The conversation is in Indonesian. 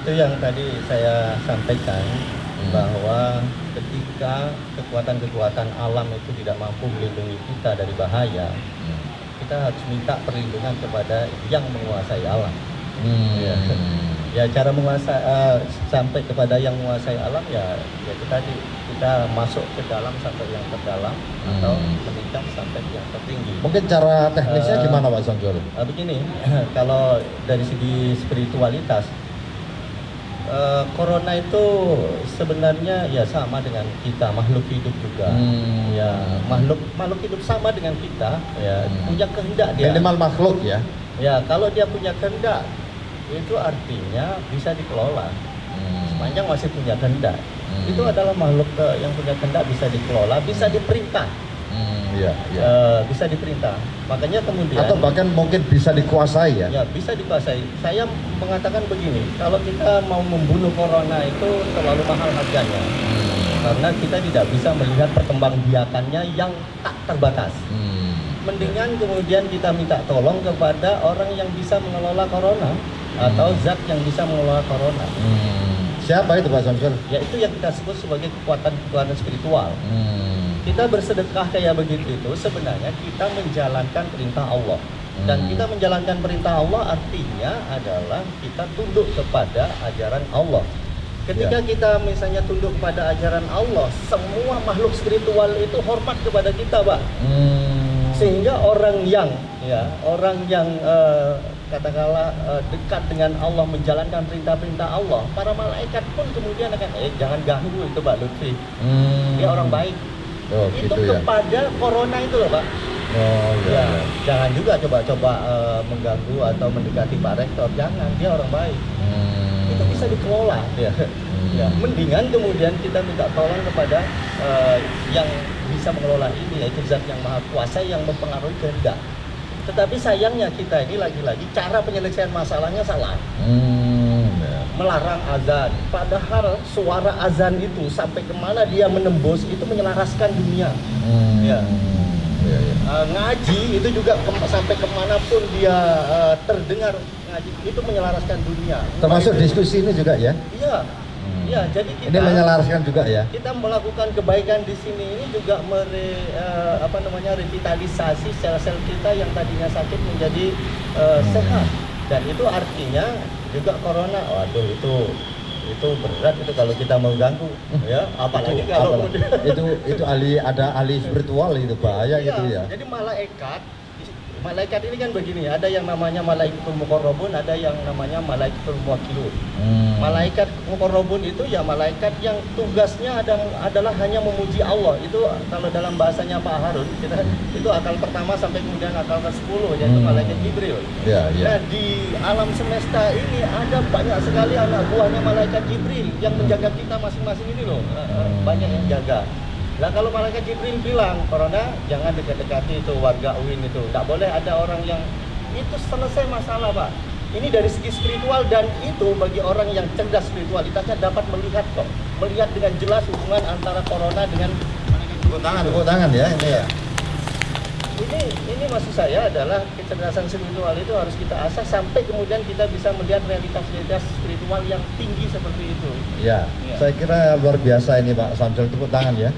itu yang tadi saya sampaikan bahwa ketika kekuatan-kekuatan alam itu tidak mampu melindungi kita dari bahaya, kita harus minta perlindungan kepada yang menguasai alam. Ya, ya cara menguasai sampai kepada yang menguasai alam ya itu tadi kita masuk ke dalam sampai yang terdalam atau meningkat sampai yang tertinggi. Mungkin cara teknisnya gimana Pak Samsul? Begini, kalau dari segi spiritualitas, corona itu sebenarnya ya sama dengan kita, makhluk hidup juga. Ya makhluk hidup sama dengan kita, ya punya kehendak dia. Minimal makhluk ya. Ya kalau dia punya kehendak itu artinya bisa dikelola. Sepanjang masih punya kehendak, itu adalah makhluk yang punya kehendak, bisa dikelola, bisa diperintah. Bisa diperintah. Makanya kemudian atau bahkan mungkin bisa dikuasai ya. Ya bisa dikuasai. Saya mengatakan begini, kalau kita mau membunuh corona itu terlalu mahal harganya, karena kita tidak bisa melihat perkembangbiakannya yang tak terbatas. Mendingan kemudian kita minta tolong kepada orang yang bisa mengelola corona atau zat yang bisa mengelola corona. Siapa itu Pak Samsul? Ya itu yang kita sebut sebagai kekuatan-kekuatan spiritual. Kita bersedekah kayak begitu itu sebenarnya kita menjalankan perintah Allah. Dan kita menjalankan perintah Allah artinya adalah kita tunduk kepada ajaran Allah. Ketika kita misalnya tunduk kepada ajaran Allah, semua makhluk spiritual itu hormat kepada kita, Pak. Sehingga orang yang katakanlah dekat dengan Allah, menjalankan perintah-perintah Allah, para malaikat pun kemudian akan jangan ganggu itu Pak Lutfi. Dia orang baik. Itu gitu kepada ya? Corona itu loh Pak. Jangan juga coba-coba mengganggu atau mendekati Pak Rektor, jangan, dia orang baik. Itu bisa dikelola ya. Mendingan kemudian kita minta tolong kepada yang bisa mengelola ini, yaitu zat yang maha kuasa yang mempengaruhi kehendak. Tetapi sayangnya kita ini lagi-lagi cara penyelesaian masalahnya salah. Melarang azan, padahal suara azan itu sampai kemana dia menembus itu menyelaraskan dunia. Ngaji itu juga sampai kemanapun dia terdengar ngaji itu menyelaraskan dunia. Termasuk diskusi ini juga ya? Iya, jadi kita ini menyelaraskan juga ya. Kita melakukan kebaikan di sini ini juga revitalisasi sel-sel kita yang tadinya sakit menjadi sehat. Dan itu artinya juga corona, waduh itu berat itu kalau kita mengganggu ya, apalagi kalau itu ada ahli spiritual itu bahaya gitu ya. Jadi malaikat ini kan begini, ada yang namanya malaikatul muqarrabun, ada yang namanya malaikatul muwakkilun. Malaikat muqarrabun itu ya malaikat yang tugasnya adalah hanya memuji Allah. Itu kalau dalam bahasanya Pak Harun, itu akal pertama sampai kemudian akal ke-10 yaitu malaikat Jibril. Nah, di alam semesta ini ada banyak sekali anak buahnya malaikat Jibril yang menjaga kita masing-masing ini loh. Banyak yang jaga. Nah kalau malaikat Jibril bilang, corona jangan dekat-dekati itu warga UIN itu, tidak boleh ada orang yang itu, selesai masalah Pak. Ini dari segi spiritual, dan itu bagi orang yang cerdas spiritualitasnya dapat melihat dengan jelas hubungan antara corona dengan tepuk tangan ya ini ya. Ini maksud saya adalah kecerdasan spiritual itu harus kita asah sampai kemudian kita bisa melihat realitas spiritual yang tinggi seperti itu. Saya kira luar biasa ini Pak Samsul, tepuk tangan ya.